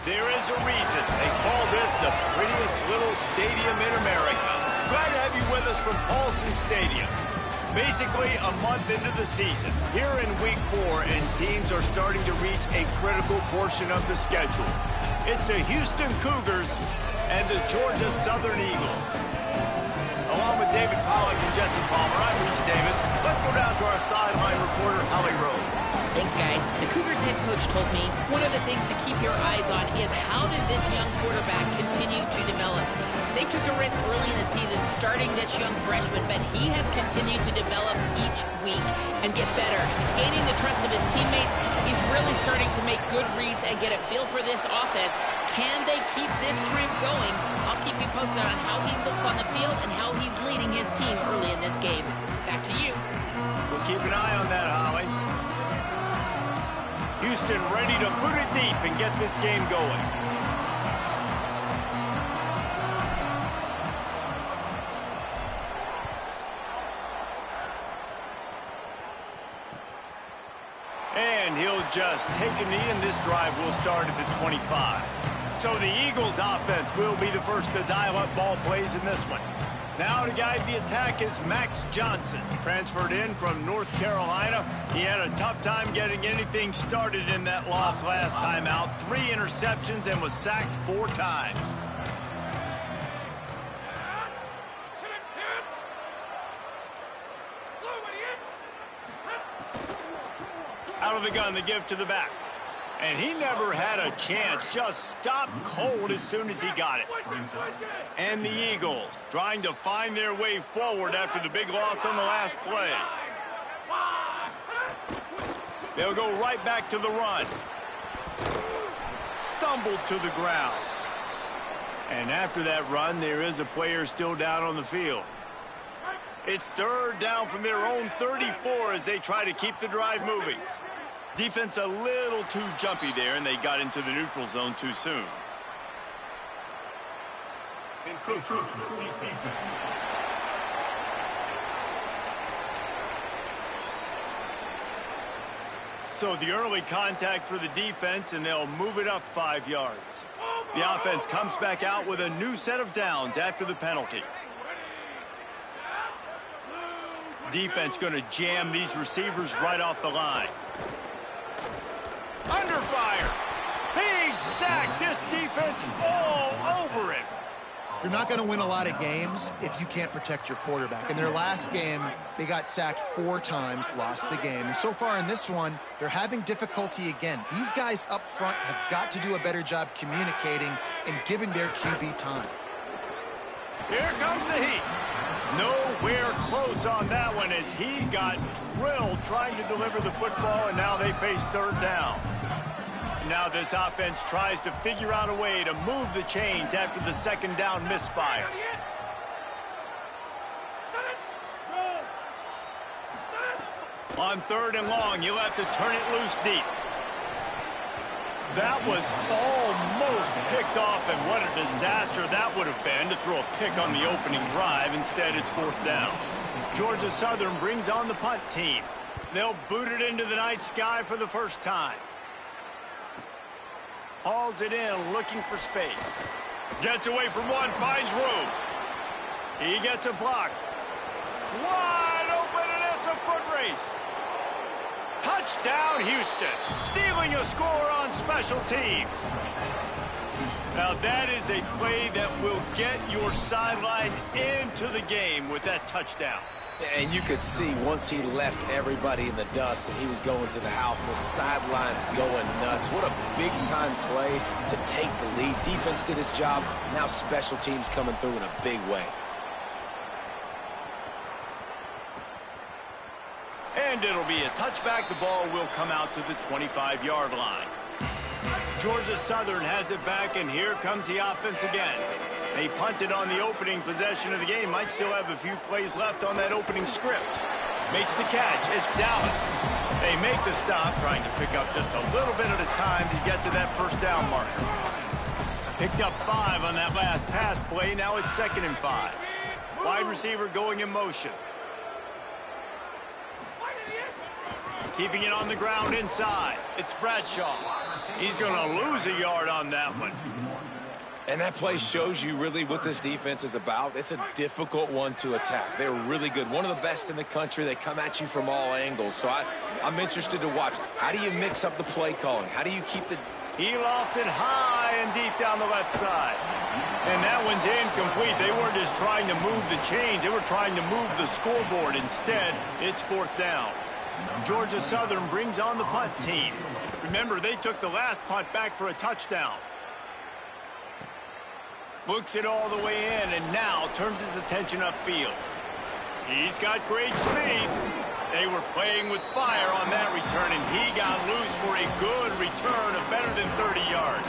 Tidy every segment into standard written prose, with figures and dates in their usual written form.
There is a reason they call this the prettiest little stadium in America. Glad to have you with us from Paulson Stadium. Basically, a month into the season, here in Week 4, and teams are starting to reach a critical portion of the schedule. It's the Houston Cougars and the Georgia Southern Eagles. Along with David Pollack and Jesse Palmer, I'm Reese Davis. Let's go down to our sideline reporter, Holly Rowe. Thanks, guys. The Cougars head coach told me one of the things to keep your eyes on is how does this young quarterback continue to develop. They took a risk early in the season starting this young freshman, but he has continued to develop each week and get better. He's gaining the trust of his teammates. He's really starting to make good reads and get a feel for this offense. Can they keep this trend going? I'll keep you posted on how he looks on the field and how he's leading his team early in this game. Back to you. We'll keep an eye on that, Holly. Houston ready to boot it deep and get this game going. And he'll just take a knee, and this drive will start at the 25. So the Eagles offense will be the first to dial up ball plays in this one. Now to guide the attack is Max Johnson, transferred in from North Carolina. He had a tough time getting anything started in that loss last time out. 3 interceptions and was sacked 4 times. Out of the gun to give to the back. And he never had a chance, just stopped cold as soon as he got it. And the Eagles trying to find their way forward after the big loss on the last play. They'll go right back to the run. Stumbled to the ground. And after that run, there is a player still down on the field. It's third down from their own 34 as they try to keep the drive moving. Defense a little too jumpy there, and they got into the neutral zone too soon. So the early contact for the defense, and they'll move it up 5 yards. The offense comes back out with a new set of downs after the penalty. Defense going to jam these receivers right off the line. Under fire. He's sacked. This defense all over it. You're not going to win a lot of games if you can't protect your quarterback. In their last game, they got sacked 4 times, lost the game. And so far in this one, they're having difficulty again. These guys up front have got to do a better job communicating and giving their QB time. Here comes the heat. Nowhere close on that one as he got drilled trying to deliver the football, and now they face third down. Now this offense tries to figure out a way to move the chains after the second down misfire. On third and long, you'll have to turn it loose deep. That was almost picked off, and what a disaster that would have been to throw a pick on the opening drive. Instead, it's fourth down. Georgia Southern brings on the punt team. They'll boot it into the night sky for the first time. Hauls it in, looking for space. Gets away from one, finds room. He gets a block. Wide open, and it's a foot race. Touchdown, Houston. Stealing a score on special teams. Now, that is a play that will get your sidelines into the game with that touchdown. And you could see once he left everybody in the dust and he was going to the house, the sidelines going nuts. What a big-time play to take the lead. Defense did his job. Now special teams coming through in a big way. And it'll be a touchback. The ball will come out to the 25-yard line. Georgia Southern has it back, and here comes the offense again. They punted on the opening possession of the game. Might still have a few plays left on that opening script. Makes the catch. It's Dallas. They make the stop, trying to pick up just a little bit at a time to get to that first down marker. Picked up 5 on that last pass play. Now it's 2nd and 5. Wide receiver going in motion. Keeping it on the ground inside. It's Bradshaw. He's going to lose a yard on that one. And that play shows you really what this defense is about. It's a difficult one to attack. They're really good. One of the best in the country. They come at you from all angles. So I'm interested to watch. How do you mix up the play calling? How do you keep the... He lofts it high and deep down the left side. And that one's incomplete. They weren't just trying to move the chains. They were trying to move the scoreboard. Instead, it's 4th down. Georgia Southern brings on the punt team. Remember, they took the last punt back for a touchdown. Looks it all the way in and now turns his attention upfield. He's got great speed. They were playing with fire on that return, and he got loose for a good return of better than 30 yards.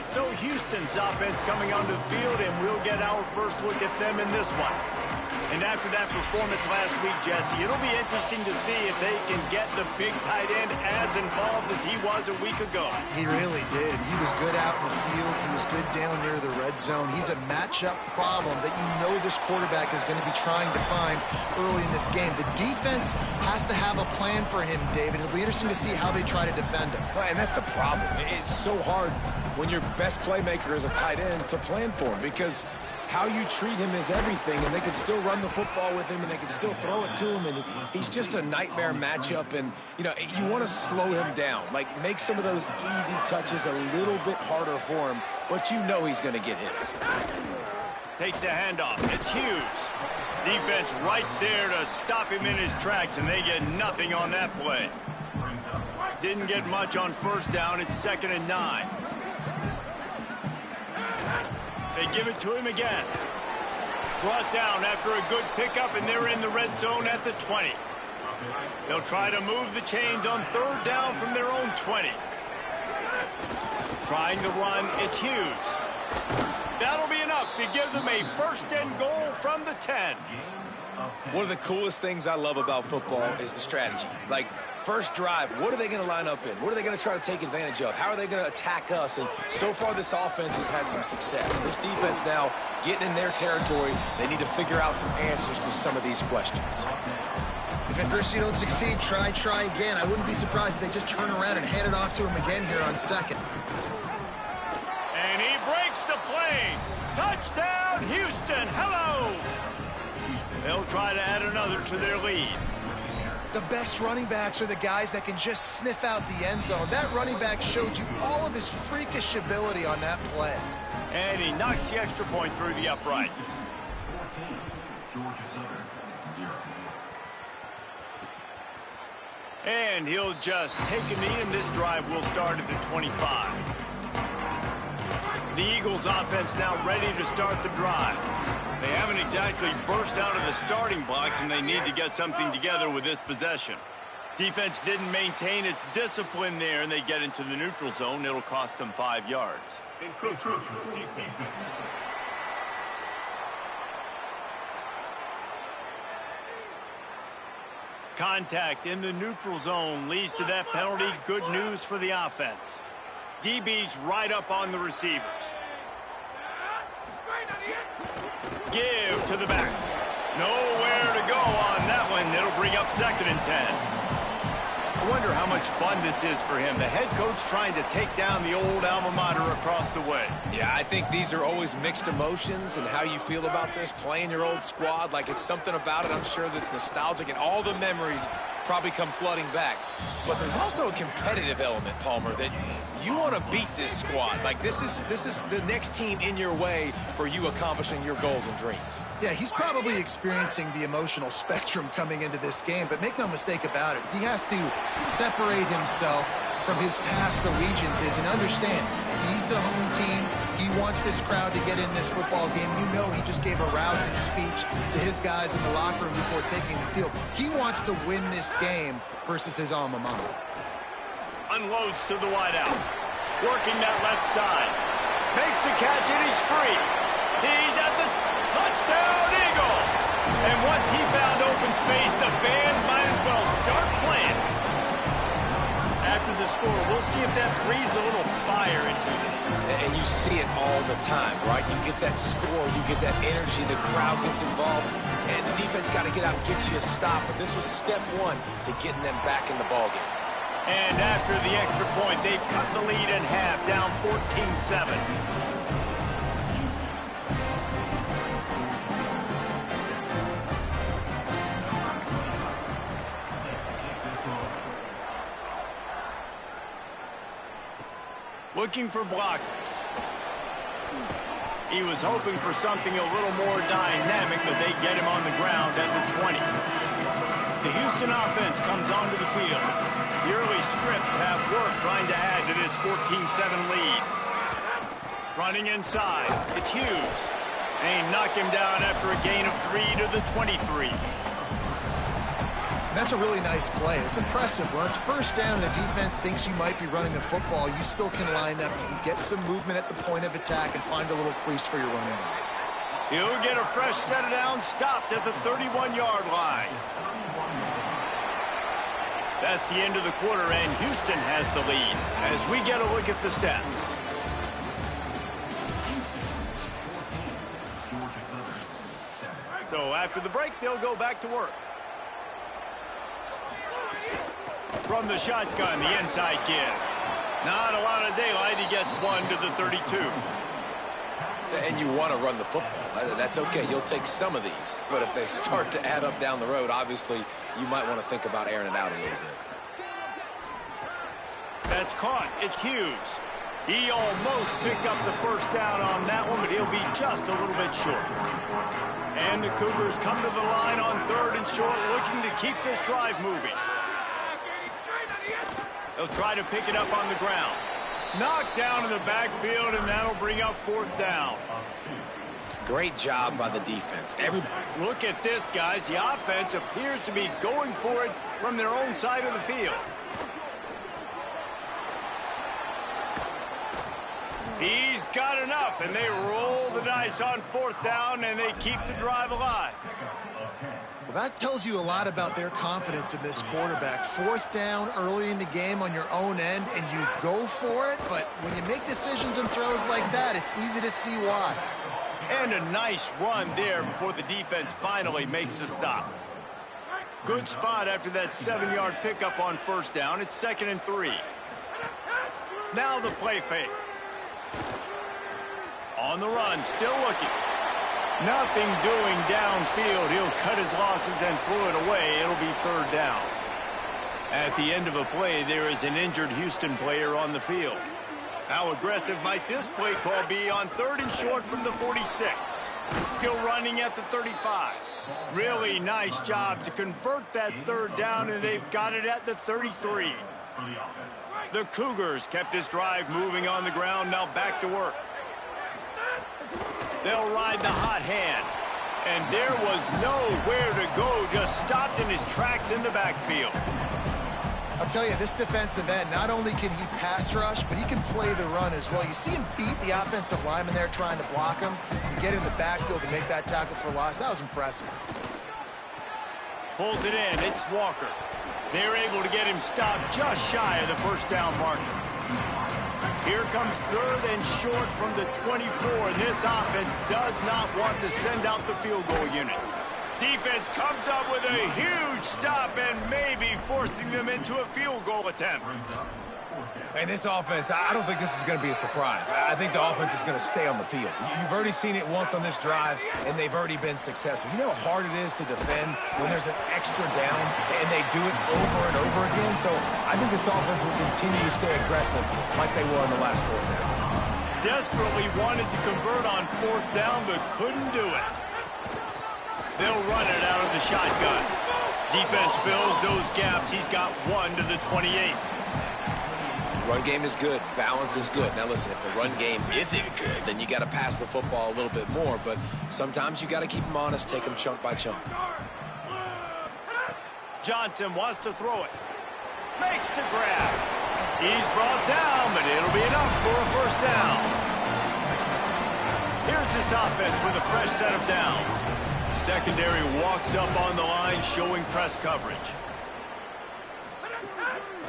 So Houston's offense coming onto the field, and we'll get our first look at them in this one. And after that performance last week, Jesse, it'll be interesting to see if they can get the big tight end as involved as he was a week ago. He really did. He was good out in the field. He was good down near the red zone. He's a matchup problem that you know this quarterback is going to be trying to find early in this game. The defense has to have a plan for him, David. It'll be interesting to see how they try to defend him. Right, and that's the problem. It's so hard when your best playmaker is a tight end to plan for him, because how you treat him is everything, and they can still run the football with him, and they can still throw it to him, and he's just a nightmare matchup. And, you know, you want to slow him down, like make some of those easy touches a little bit harder for him, but you know he's going to get his. Takes the handoff. It's Hughes. Defense right there to stop him in his tracks, and they get nothing on that play. Didn't get much on 1st down. It's 2nd and 9. They give it to him again. Brought down after a good pickup, and they're in the red zone at the 20. They'll try to move the chains on 3rd down from their own 20. Trying to run, it's Hughes. That'll be enough to give them a 1st and goal from the 10. One of the coolest things I love about football is the strategy. Like, first drive, what are they going to line up in? What are they going to try to take advantage of? How are they going to attack us? And so far, this offense has had some success. This defense now getting in their territory. They need to figure out some answers to some of these questions. If at first you don't succeed, try again. I wouldn't be surprised if they just turn around and hand it off to him again here on 2nd. And he breaks the play. Touchdown, Houston. Hello. They'll try to add another to their lead. The best running backs are the guys that can just sniff out the end zone. That running back showed you all of his freakish ability on that play. And he knocks the extra point through the uprights. And he'll just take a knee, and this drive will start at the 25. The Eagles offense now ready to start the drive. They haven't exactly burst out of the starting blocks, and they need to get something together with this possession. Defense didn't maintain its discipline there, and they get into the neutral zone. It'll cost them 5 yards. Contact in the neutral zone leads to that penalty. Good news for the offense. DB's right up on the receivers. Give to the back. Nowhere to go on that one. It'll bring up 2nd and 10. I wonder how much fun this is for him. The head coach trying to take down the old alma mater across the way. Yeah, I think these are always mixed emotions, and how you feel about this, playing your old squad. Like, it's something about it, I'm sure, that's nostalgic, and all the memories probably come flooding back. But there's also a competitive element, Palmer, that you want to beat this squad. Like, this is the next team in your way for you accomplishing your goals and dreams. Yeah, he's probably experiencing the emotional spectrum coming into this game, but make no mistake about it. He has to separate himself from his past allegiances and understand he's the home team. He wants this crowd to get in this football game. You know he just gave a rousing speech to his guys in the locker room before taking the field. He wants to win this game versus his alma mater. Unloads to the wideout. Working that left side. Makes the catch, and he's free. He's at the touchdown, Eagles. And once he found open space, the band might as well start playing. After the score, we'll see if that breathes a little fire into them. And you see it all the time, right? You get that score, you get that energy, the crowd gets involved, and the defense got to get out and get you a stop. But this was step one to getting them back in the ballgame. And after the extra point, they've cut the lead in half, down 14-7. Looking for blockers. He was hoping for something a little more dynamic, but they get him on the ground at the 20. The Houston offense comes onto the field. The early scripts have worked trying to add to this 14-7 lead. Running inside, it's Hughes. They knock him down after a gain of 3 to the 23. That's a really nice play. It's impressive. When it's first down and the defense thinks you might be running the football, you still can line up. You can get some movement at the point of attack and find a little crease for your running back. He'll get a fresh set of downs, stopped at the 31-yard line. That's the end of the quarter, and Houston has the lead as we get a look at the stats. So after the break, they'll go back to work. From the shotgun, the inside give. Not a lot of daylight. He gets 1 to the 32. And you want to run the football. That's okay. You'll take some of these. But if they start to add up down the road, obviously, you might want to think about airing it out a little bit. That's caught. It's Hughes. He almost picked up the first down on that one, but he'll be just a little bit short. And the Cougars come to the line on 3rd and short, looking to keep this drive moving. They'll try to pick it up on the ground. Knocked down in the backfield, and that'll bring up 4th down. Great job by the defense. Look at this, guys. The offense appears to be going for it from their own side of the field. He's got enough, and they roll the dice on 4th down, and they keep the drive alive. Well, that tells you a lot about their confidence in this quarterback. 4th down early in the game on your own end, and you go for it. But when you make decisions and throws like that, it's easy to see why. And a nice run there before the defense finally makes the stop. Good spot after that 7-yard pickup on 1st down. It's 2nd and 3. Now the play fake. On the run, still looking. Nothing doing downfield. He'll cut his losses and throw it away. It'll be 3rd down. At the end of a play, there is an injured Houston player on the field. How aggressive might this play call be on 3rd and short from the 46? Still running at the 35. Really nice job to convert that 3rd down, and they've got it at the 33. The Cougars kept this drive moving on the ground. Now back to work. They'll ride the hot hand. And there was nowhere to go, just stopped in his tracks in the backfield. I'll tell you, this defensive end, not only can he pass rush, but he can play the run as well. You see him beat the offensive lineman there trying to block him and get in the backfield to make that tackle for loss. That was impressive. Pulls it in. It's Walker. They're able to get him stopped just shy of the 1st down marker. Here comes 3rd and short from the 24, and this offense does not want to send out the field goal unit. Defense comes up with a huge stop and maybe forcing them into a field goal attempt. And this offense, I don't think this is going to be a surprise. I think the offense is going to stay on the field. You've already seen it once on this drive, and they've already been successful. You know how hard it is to defend when there's an extra down, and they do it over and over again? So I think this offense will continue to stay aggressive like they were on the last 4th down. Desperately wanted to convert on 4th down, but couldn't do it. They'll run it out of the shotgun. Defense fills those gaps. He's got 1 to the 28. Run game is good. Balance is good. Now, listen, if the run game isn't good, then you got to pass the football a little bit more. But sometimes you got to keep them honest, take them chunk by chunk. Johnson wants to throw it. Makes the grab. He's brought down, but it'll be enough for a 1st down. Here's this offense with a fresh set of downs. Secondary walks up on the line, showing press coverage.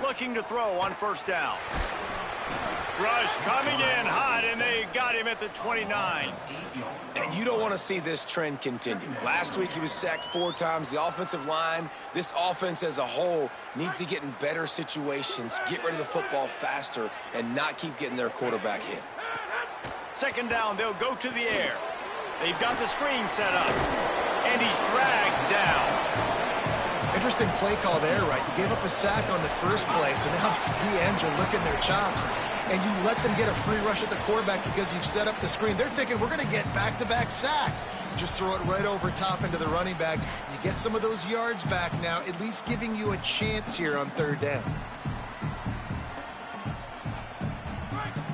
Looking to throw on 1st down. Rush coming in hot, and they got him at the 29. And you don't want to see this trend continue. Last week he was sacked 4 times. The offensive line, this offense as a whole, needs to get in better situations, get rid of the football faster, and not keep getting their quarterback hit. Second down, they'll go to the air. They've got the screen set up, and he's dragged down. Interesting play call there, right? You gave up a sack on the first play, so now these DNs are licking their chops, and you let them get a free rush at the quarterback because you've set up the screen. They're thinking, we're going to get back-to-back sacks. You just throw it right over top into the running back. You get some of those yards back now, at least giving you a chance here on third down.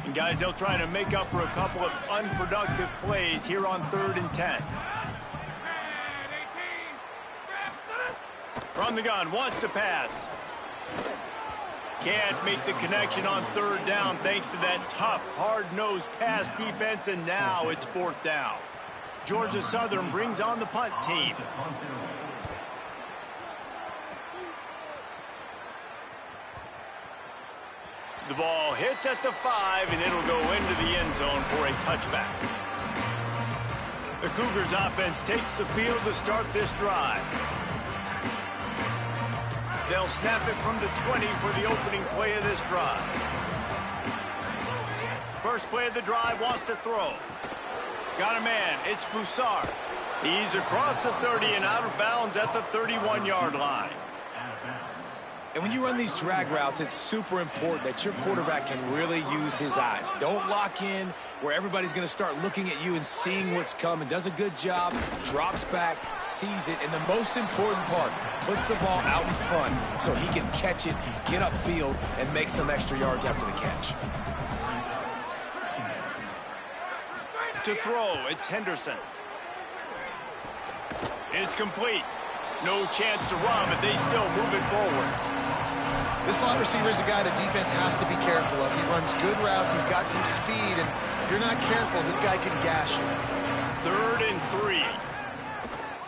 And guys, they'll try to make up for a couple of unproductive plays here on 3rd and 10. From the gun, wants to pass. Can't make the connection on 3rd down thanks to that tough, hard-nosed pass defense, and now it's 4th down. Georgia Southern brings on the punt team. The ball hits at the 5, and it'll go into the end zone for a touchback. The Cougars offense takes the field to start this drive. They'll snap it from the 20 for the opening play of this drive. First play of the drive, wants to throw. Got a man, it's Broussard. He's across the 30 and out of bounds at the 31-yard line. And when you run these drag routes, it's super important that your quarterback can really use his eyes. Don't lock in where everybody's going to start looking at you and seeing what's coming. Does a good job, drops back, sees it, and the most important part, puts the ball out in front so he can catch it, get upfield, and make some extra yards after the catch. To throw, it's Henderson. It's complete. No chance to run, but they still move it forward. This slot receiver is a guy the defense has to be careful of. He runs good routes. He's got some speed, and if you're not careful, this guy can gash you. 3rd and 3.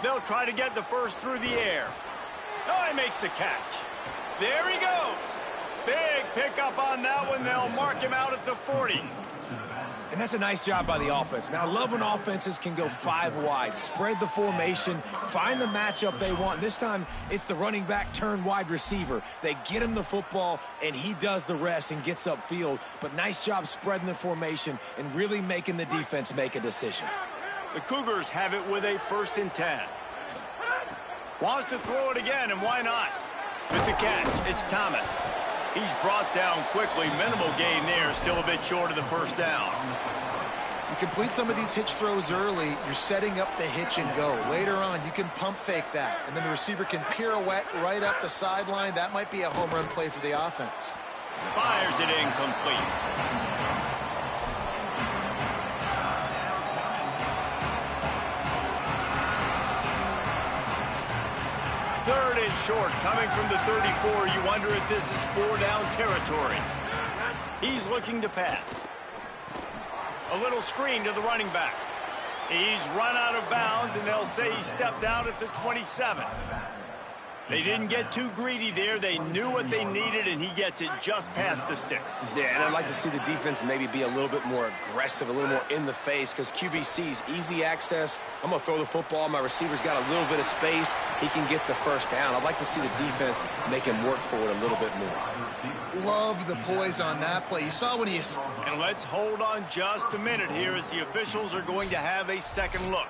They'll try to get the first through the air. Oh, he makes the catch. There he goes. Big pickup on that one. They'll mark him out at the 40. And that's a nice job by the offense. Man, I love when offenses can go 5 wide, spread the formation, find the matchup they want. This time, it's the running back turn wide receiver. They get him the football, and he does the rest and gets upfield. But nice job spreading the formation and really making the defense make a decision. The Cougars have it with a 1st and 10. Wants to throw it again, and why not? With the catch, it's Thomas. He's brought down quickly. Minimal gain there. Still a bit short of the 1st down. You complete some of these hitch throws early, you're setting up the hitch and go. Later on, you can pump fake that, and then the receiver can pirouette right up the sideline. That might be a home run play for the offense. Fires it incomplete. Third and short, coming from the 34. You wonder if this is 4-down territory. He's looking to pass. A little screen to the running back. He's run out of bounds, and they'll say he stepped out at the 27. They didn't get too greedy there. They knew what they needed, and he gets it just past the sticks. Yeah, and I'd like to see the defense maybe be a little bit more aggressive, a little more in the face, because QBC's easy access. I'm going to throw the football. My receiver's got a little bit of space. He can get the 1st down. I'd like to see the defense make him work for it a little bit more. Love the poise on that play. You saw when he... And let's hold on just a minute here as the officials are going to have a second look.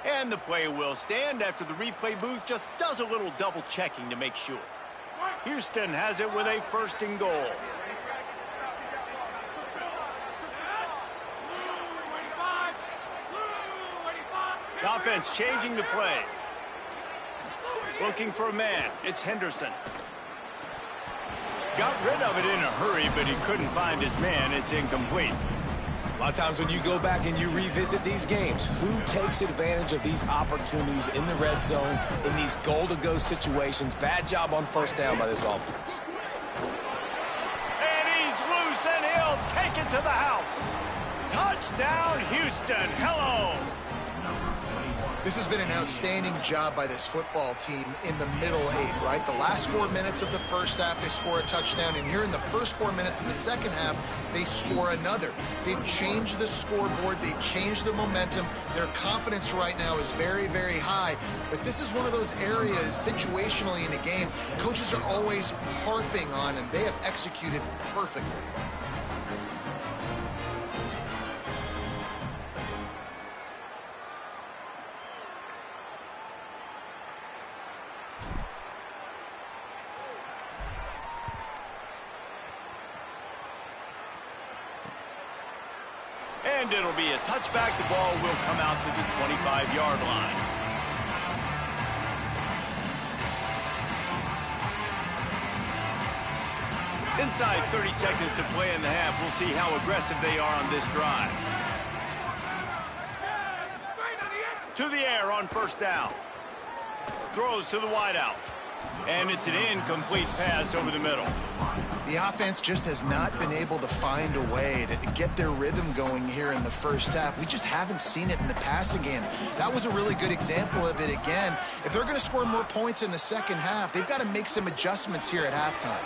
And the play will stand after the replay booth just does a little double checking to make sure. Houston has it with a 1st and goal. The offense changing the play. Looking for a man. It's Henderson. Got rid of it in a hurry, but he couldn't find his man. It's incomplete. A lot of times when you go back and you revisit these games, who takes advantage of these opportunities in the red zone, in these goal-to-go situations? Bad job on 1st down by this offense. take it to the house. Touchdown, Houston. Hello. This has been an outstanding job by this football team in the middle 8, right? The last 4 minutes of the first half, they score a touchdown. And here in the first 4 minutes of the second half, they score another. They've changed the scoreboard. They've changed the momentum. Their confidence right now is very, very high. But this is one of those areas situationally in a game coaches are always harping on, and they have executed perfectly. And it'll be a touchback. The ball will come out to the 25-yard line. Inside 30 seconds to play in the half. We'll see how aggressive they are on this drive. To the air on first down. Throws to the wideout. And it's an incomplete pass over the middle. The offense just has not been able to find a way to get their rhythm going here in the first half. We just haven't seen it in the passing game. That was a really good example of it again. If they're going to score more points in the second half, they've got to make some adjustments here at halftime.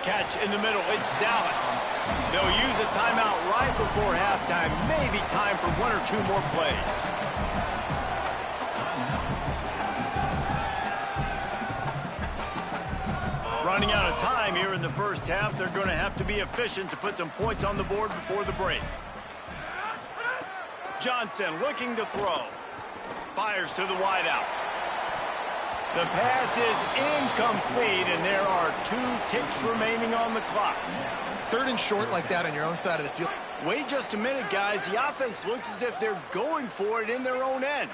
Catch in the middle. It's Dallas. They'll use a timeout right before halftime. Maybe time for 1 or 2 more plays. Running out of time here in the first half. They're going to have to be efficient to put some points on the board before the break. Johnson looking to throw. Fires to the wideout. The pass is incomplete, and there are 2 ticks remaining on the clock. 3rd and short like that on your own side of the field. Wait just a minute, guys. The offense looks as if they're going for it in their own end.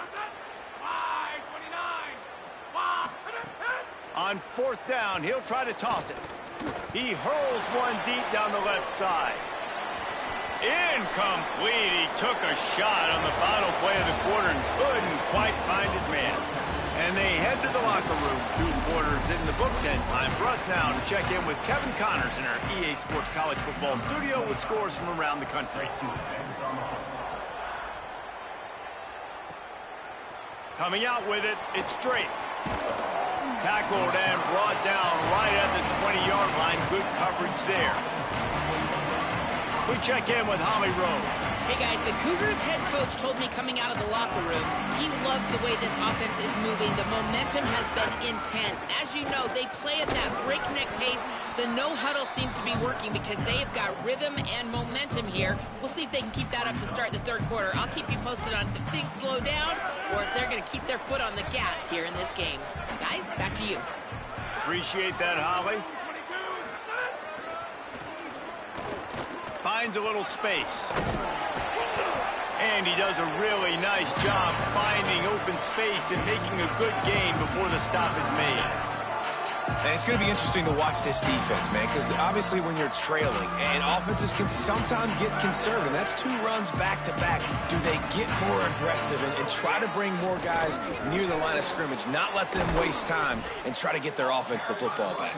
On 4th down, he'll try to toss it. He hurls one deep down the left side. Incomplete. He took a shot on the final play of the quarter and couldn't quite find his man. And they head to the locker room. 2 quarters in the books, and time for us now to check in with Kevin Connors in our EA Sports College Football studio with scores from around the country. Coming out with it, it's Drake. Tackled and brought down right at the 20-yard line. Good coverage there. We check in with Holly Rowe. Hey, guys, the Cougars head coach told me coming out of the locker room, he loves the way this offense is moving. The momentum has been intense. As you know, they play at that breakneck pace. The no-huddle seems to be working because they've got rhythm and momentum here. We'll see if they can keep that up to start the 3rd quarter. I'll keep you posted on if things slow down or if they're going to keep their foot on the gas here in this game. Guys, back to you. Appreciate that, Holly. Finds a little space. And he does a really nice job finding open space and making a good gain before the stop is made. And it's going to be interesting to watch this defense, man, because obviously when you're trailing, and offenses can sometimes get conservative. That's 2 runs back-to-back. Do they get more aggressive and try to bring more guys near the line of scrimmage, not let them waste time, and try to get their offense the football back?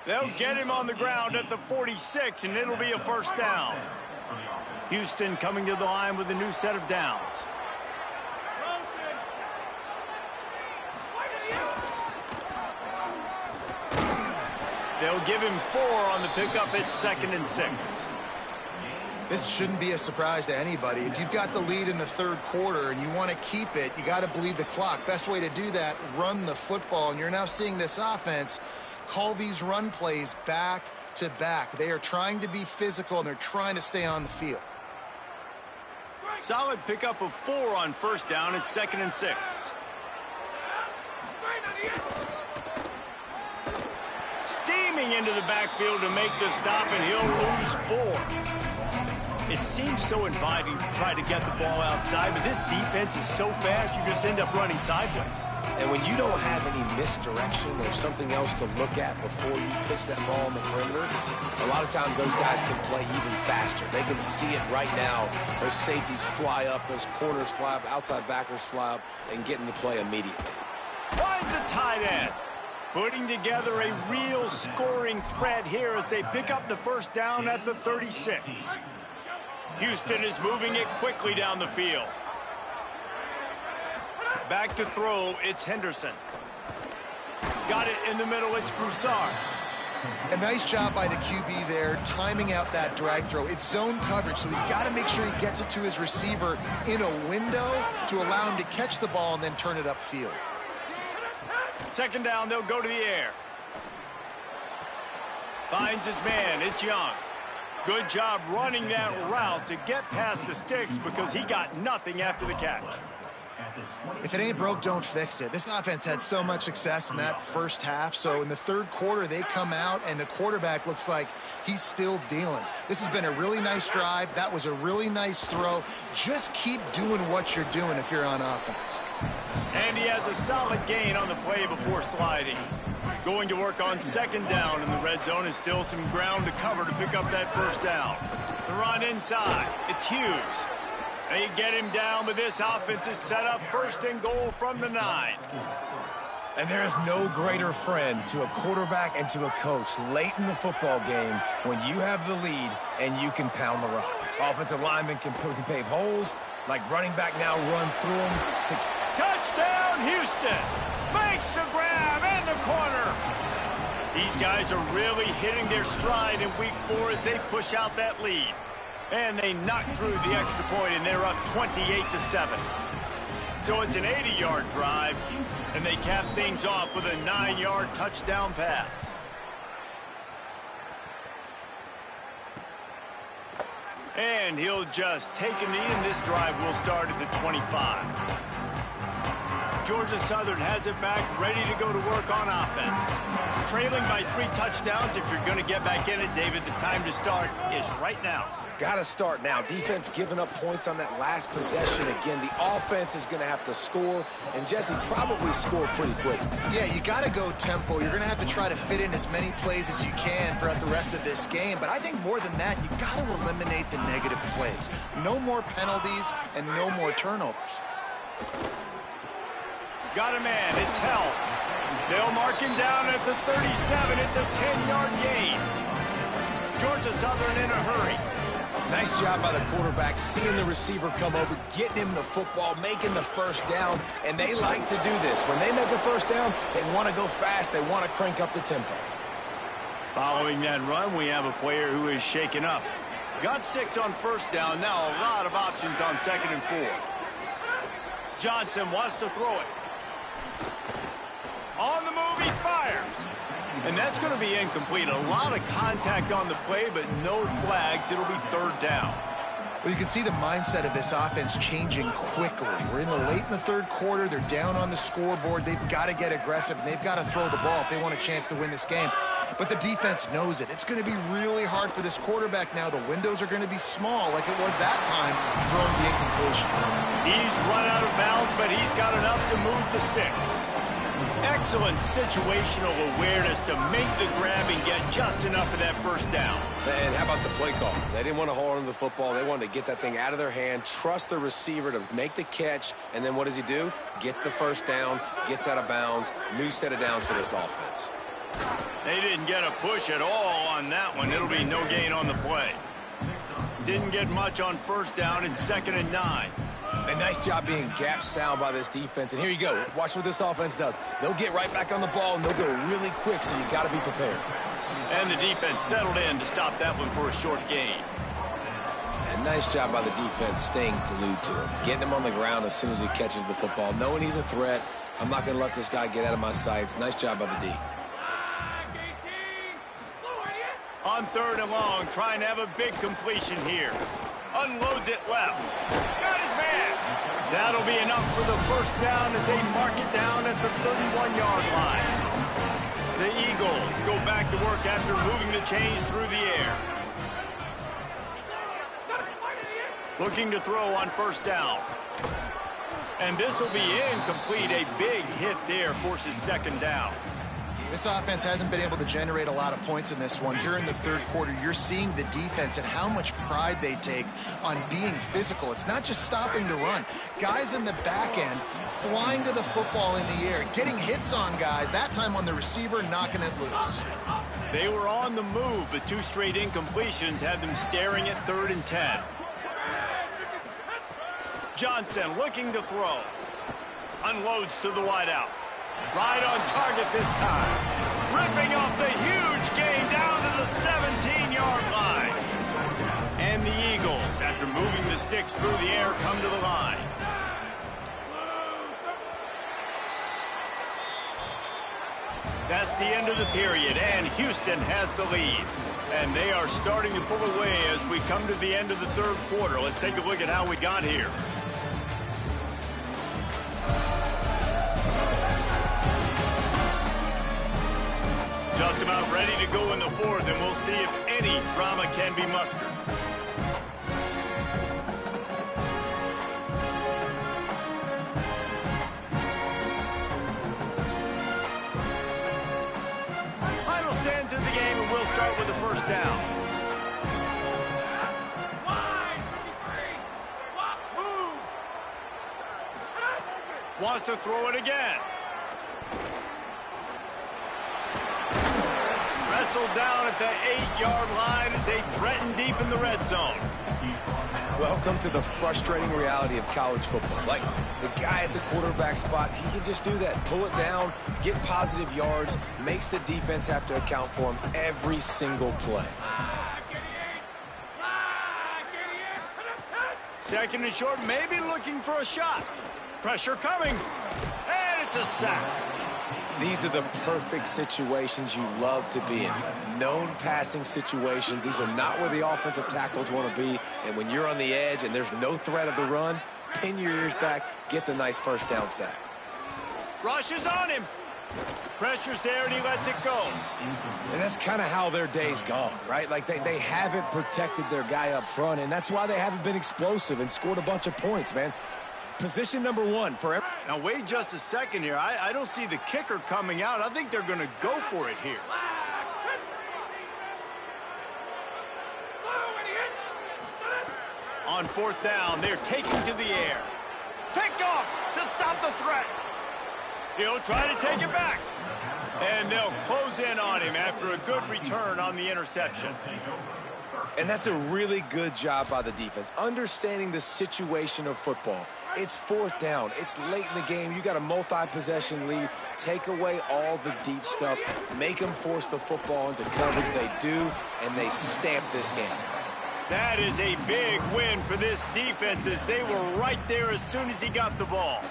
They'll get him on the ground at the 46, and it'll be a first down. Houston coming to the line with a new set of downs. They'll give him 4 on the pickup at 2nd and 6. This shouldn't be a surprise to anybody. If you've got the lead in the 3rd quarter and you want to keep it, you got to bleed the clock. Best way to do that, run the football. And you're now seeing this offense call these run plays back to back. They are trying to be physical, and they're trying to stay on the field. Solid pickup of 4 on first down at 2nd and 6. Steaming into the backfield to make the stop, and he'll lose 4. It seems so inviting to try to get the ball outside, but this defense is so fast, you just end up running sideways. And when you don't have any misdirection or something else to look at before you pitch that ball on the perimeter, a lot of times those guys can play even faster. They can see it right now. Those safeties fly up, those corners fly up, outside backers fly up, and get into play immediately. Finds a tight end. Putting together a real scoring threat here as they pick up the first down at the 36. Houston is moving it quickly down the field. Back to throw, it's Henderson. Got it in the middle, it's Broussard. A nice job by the QB there, timing out that drag throw. It's zone coverage, so he's got to make sure he gets it to his receiver in a window to allow him to catch the ball and then turn it upfield. Second down, they'll go to the air. Finds his man, it's Young. Good job running that route to get past the sticks because he got nothing after the catch. If it ain't broke, don't fix it. This offense had so much success in that first half, so in the third quarter, they come out, and the quarterback looks like he's still dealing. This has been a really nice drive. That was a really nice throw. Just keep doing what you're doing if you're on offense. And he has a solid gain on the play before sliding. Going to work on second down in the red zone is still some ground to cover to pick up that first down. The run inside. It's Hughes. They get him down, but this offense is set up first and goal from the 9. And there is no greater friend to a quarterback and to a coach late in the football game when you have the lead and you can pound the rock. Offensive linemen can pave holes, like running back now runs through them. Touchdown, Houston! Makes the grab in the corner. These guys are really hitting their stride in week 4 as they push out that lead. And they knock through the extra point, and they're up 28-7. So it's an 80-yard drive, and they cap things off with a 9-yard touchdown pass. And he'll just take a knee, and this drive will start at the 25. Georgia Southern has it back, ready to go to work on offense. Trailing by 3 touchdowns. If you're going to get back in it, David, the time to start is right now. Got to start now. Defense giving up points on that last possession. Again, the offense is going to have to score, and Jesse probably score pretty quick. Yeah, you got to go tempo. You're going to have to try to fit in as many plays as you can throughout the rest of this game. But I think more than that, you got to eliminate the negative plays. No more penalties and no more turnovers. Got a man. It's Hell. They'll mark him down at the 37. It's a 10-yard gain. Georgia Southern in a hurry. Nice job by the quarterback, seeing the receiver come over, getting him the football, making the first down, and they like to do this. When they make a first down, they want to go fast. They want to crank up the tempo. Following that run, we have a player who is shaken up. Got 6 on first down. Now a lot of options on 2nd and 4. Johnson wants to throw it. On the move, he fires. And that's going to be incomplete. A lot of contact on the play, but no flags. It'll be 3rd down. Well, you can see the mindset of this offense changing quickly. We're late in the 3rd quarter. They're down on the scoreboard. They've got to get aggressive, and they've got to throw the ball if they want a chance to win this game. But the defense knows it. It's going to be really hard for this quarterback now. The windows are going to be small like it was that time throwing the incompletion. He's run out of bounds, but he's got enough to move the sticks. Excellent situational awareness to make the grab and get just enough of that first down. And how about the play call? They didn't want to hold on to the football. They wanted to get that thing out of their hand, trust the receiver to make the catch, and then what does he do? Gets the first down, gets out of bounds. New set of downs for this offense. They didn't get a push at all on that one. It'll be no gain on the play. Didn't get much on first down in 2nd and 9. A nice job being gap sound by this defense. And here you go. Watch what this offense does. They'll get right back on the ball, and they'll go really quick, so you got to be prepared. And the defense settled in to stop that one for a short gain. And nice job by the defense staying glued to him, getting him on the ground as soon as he catches the football, knowing he's a threat. I'm not going to let this guy get out of my sights. Nice job by the D. On 3rd and long, trying to have a big completion here. Unloads it left. Got his man. That'll be enough for the first down as they mark it down at the 31-yard line. The Eagles go back to work after moving the chains through the air. Looking to throw on first down. And this will be incomplete. A big hit there forces 2nd down. This offense hasn't been able to generate a lot of points in this one. Here in the third quarter, you're seeing the defense and how much pride they take on being physical. It's not just stopping the run. Guys in the back end flying to the football in the air, getting hits on guys, that time on the receiver, knocking it loose. They were on the move, but 2 straight incompletions had them staring at 3rd and 10. Johnson looking to throw. Unloads to the wideout. Right on target this time. Ripping off the huge gain down to the 17-yard line. And the Eagles, after moving the sticks through the air, come to the line. That's the end of the period, and Houston has the lead. And they are starting to pull away as we come to the end of the third quarter. Let's take a look at how we got here. Just about ready to go in the fourth, and we'll see if any drama can be mustered. Final stand to the game, and we'll start with the first down. Wants to throw it again. Wrestled down at the 8-yard line as they threaten deep in the red zone. Welcome to the frustrating reality of college football. Like, the guy at the quarterback spot, he can just do that. Pull it down, get positive yards, makes the defense have to account for him every single play. 2nd and short, maybe looking for a shot. Pressure coming, and it's a sack. These are the perfect situations you love to be in. Known passing situations. These are not where the offensive tackles want to be. And when you're on the edge and there's no threat of the run, pin your ears back, get the nice first down sack. Rushes on him. Pressure's there, and he lets it go. And that's kind of how their day's gone, right? Like, they haven't protected their guy up front, and that's why they haven't been explosive and scored a bunch of points, man. Position number 1 for every... Now, wait just a second here. I don't see the kicker coming out. I think they're going to go for it here. On 4th down, they're taking to the air. Picked off to stop the threat. He'll try to take it back. And they'll close in on him after a good return on the interception. And that's a really good job by the defense, understanding the situation of football. It's 4th down. It's late in the game. You got a multi-possession lead. Take away all the deep stuff. Make them force the football into coverage. They do, and they stamp this game. That is a big win for this defense as they were right there as soon as he got the ball.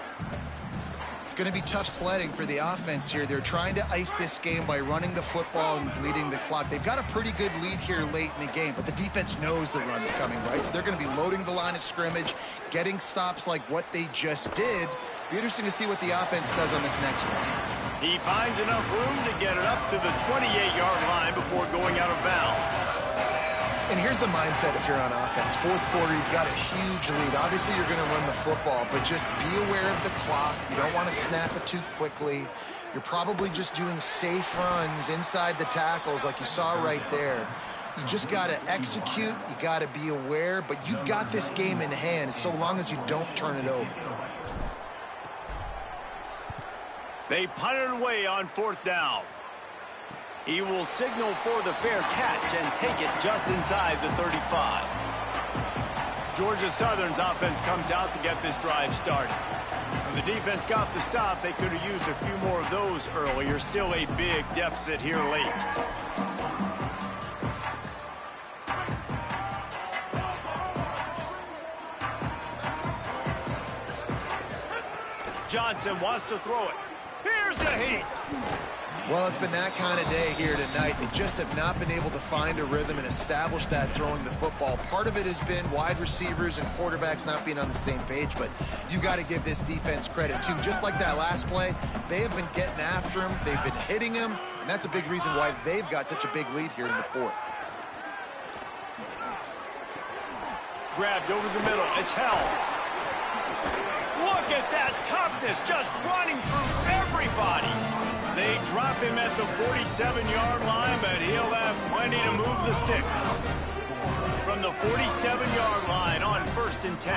It's going to be tough sledding for the offense here. They're trying to ice this game by running the football and bleeding the clock. They've got a pretty good lead here late in the game, but the defense knows the run's coming, right? So they're going to be loading the line of scrimmage, getting stops like what they just did. Be interesting to see what the offense does on this next one. He finds enough room to get it up to the 28-yard line before going out of bounds. And here's the mindset if you're on offense. 4th quarter, you've got a huge lead. Obviously, you're going to run the football, but just be aware of the clock. You don't want to snap it too quickly. You're probably just doing safe runs inside the tackles like you saw right there. You just got to execute. You got to be aware, but you've got this game in hand so long as you don't turn it over. They punt it away on 4th down. He will signal for the fair catch and take it just inside the 35. Georgia Southern's offense comes out to get this drive started. When the defense got the stop, they could have used a few more of those earlier. Still a big deficit here late. Johnson wants to throw it. Here's a heat. Well, it's been that kind of day here tonight. They just have not been able to find a rhythm and establish that throwing the football. Part of it has been wide receivers and quarterbacks not being on the same page, but you got to give this defense credit, too. Just like that last play, they have been getting after him. They've been hitting him, and that's a big reason why they've got such a big lead here in the 4th. Grabbed over the middle. It's held. Look at that toughness, just running through everybody. They drop him at the 47-yard line, but he'll have plenty to move the sticks. From the 47-yard line on 1st and 10.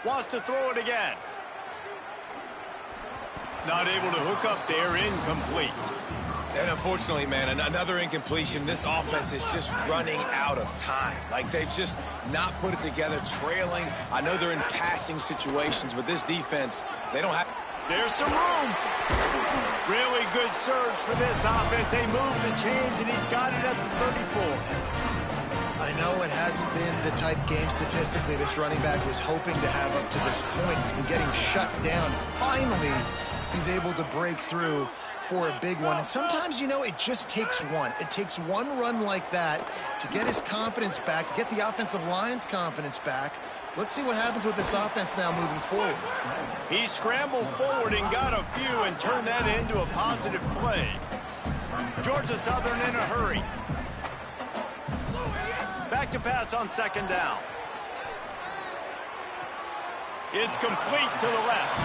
Wants to throw it again. Not able to hook up there, incomplete. And unfortunately, man, another incompletion. This offense is just running out of time. Like, they've just not put it together, trailing. I know they're in passing situations, but this defense, they don't have... There's some room. Really good surge for this offense. They move the chains, and he's got it at the 34. I know it hasn't been the type game statistically this running back was hoping to have up to this point. He's been getting shut down. Finally, he's able to break through for a big one. And sometimes, you know, it just takes one. It takes one run like that to get his confidence back, to get the offensive line's confidence back. Let's see what happens with this offense now moving forward. He scrambled forward and got a few and turned that into a positive play. Georgia Southern in a hurry. Back to pass on 2nd down. It's complete to the left.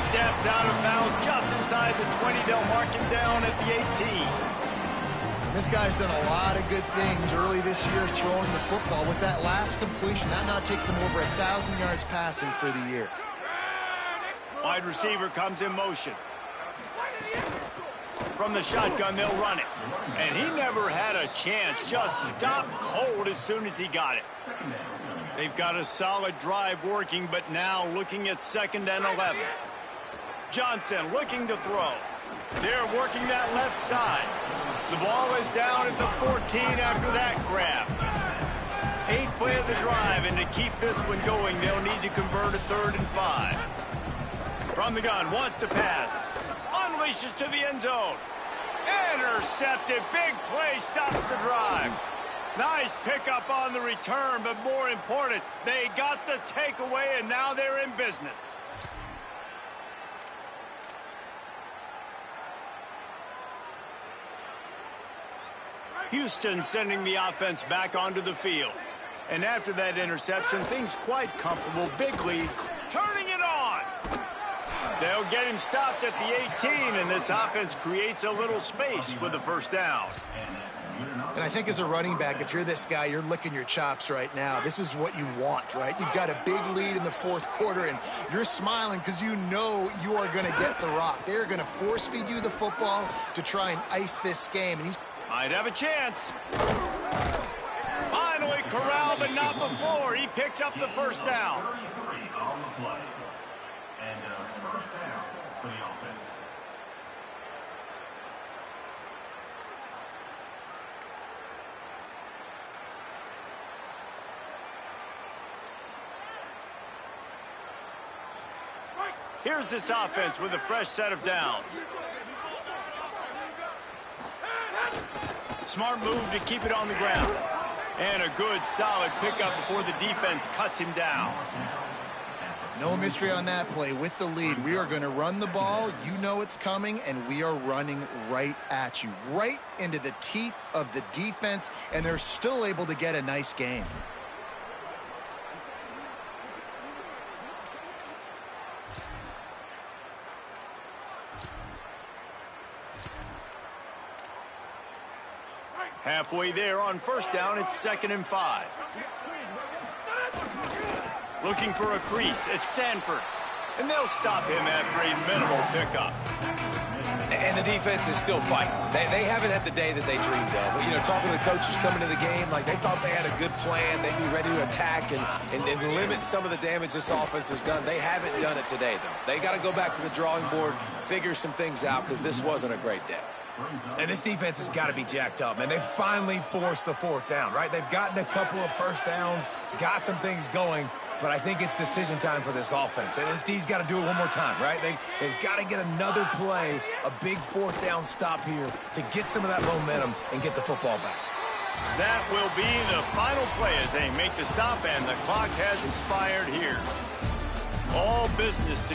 Steps out of bounds just inside the 20. They'll mark him down at the 18. This guy's done a lot of good things early this year throwing the football. With that last completion, that now takes him over 1,000 yards passing for the year. Wide receiver comes in motion. From the shotgun, they'll run it. And he never had a chance. Just stopped cold as soon as he got it. They've got a solid drive working, but now looking at 2nd and 11. Johnson looking to throw. They're working that left side. The ball is down at the 14 after that grab. 8th play of the drive, and to keep this one going, they'll need to convert a 3rd and 5. From the gun, wants to pass. Unleashes to the end zone. Intercepted. Big play, stops the drive. Nice pickup on the return, but more important, they got the takeaway, and now they're in business. Houston sending the offense back onto the field. And after that interception, things quite comfortable. Big lead, turning it on. They'll get him stopped at the 18, and this offense creates a little space with the 1st down. And I think as a running back, if you're this guy, you're licking your chops right now. This is what you want, right? You've got a big lead in the 4th quarter, and you're smiling because you know you are going to get the rock. They're going to force feed you the football to try and ice this game. And he's might have a chance. Finally corralled, but not before. He picks up the 1st down. Here's this offense with a fresh set of downs. Smart move to keep it on the ground. And a good, solid pickup before the defense cuts him down. No mystery on that play. With the lead, we are going to run the ball. You know it's coming, and we are running right at you. Right into the teeth of the defense, and they're still able to get a nice game. Halfway there on 1st down, it's 2nd and 5. Looking for a crease, it's Sanford. And they'll stop him after a minimal pickup. And the defense is still fighting. They haven't had the day that they dreamed of. But, you know, talking to the coaches coming to the game, like they thought they had a good plan. They'd be ready to attack and limit some of the damage this offense has done. They haven't done it today, though. They got to go back to the drawing board, figure some things out, because this wasn't a great day. And this defense has got to be jacked up, man. They finally forced the 4th down, right? They've gotten a couple of 1st downs, got some things going, but I think it's decision time for this offense. And this D's got to do it one more time, right? They've got to get another play, a big 4th down stop here to get some of that momentum and get the football back. That will be the final play as they make the stop, and the clock has expired here. All business today.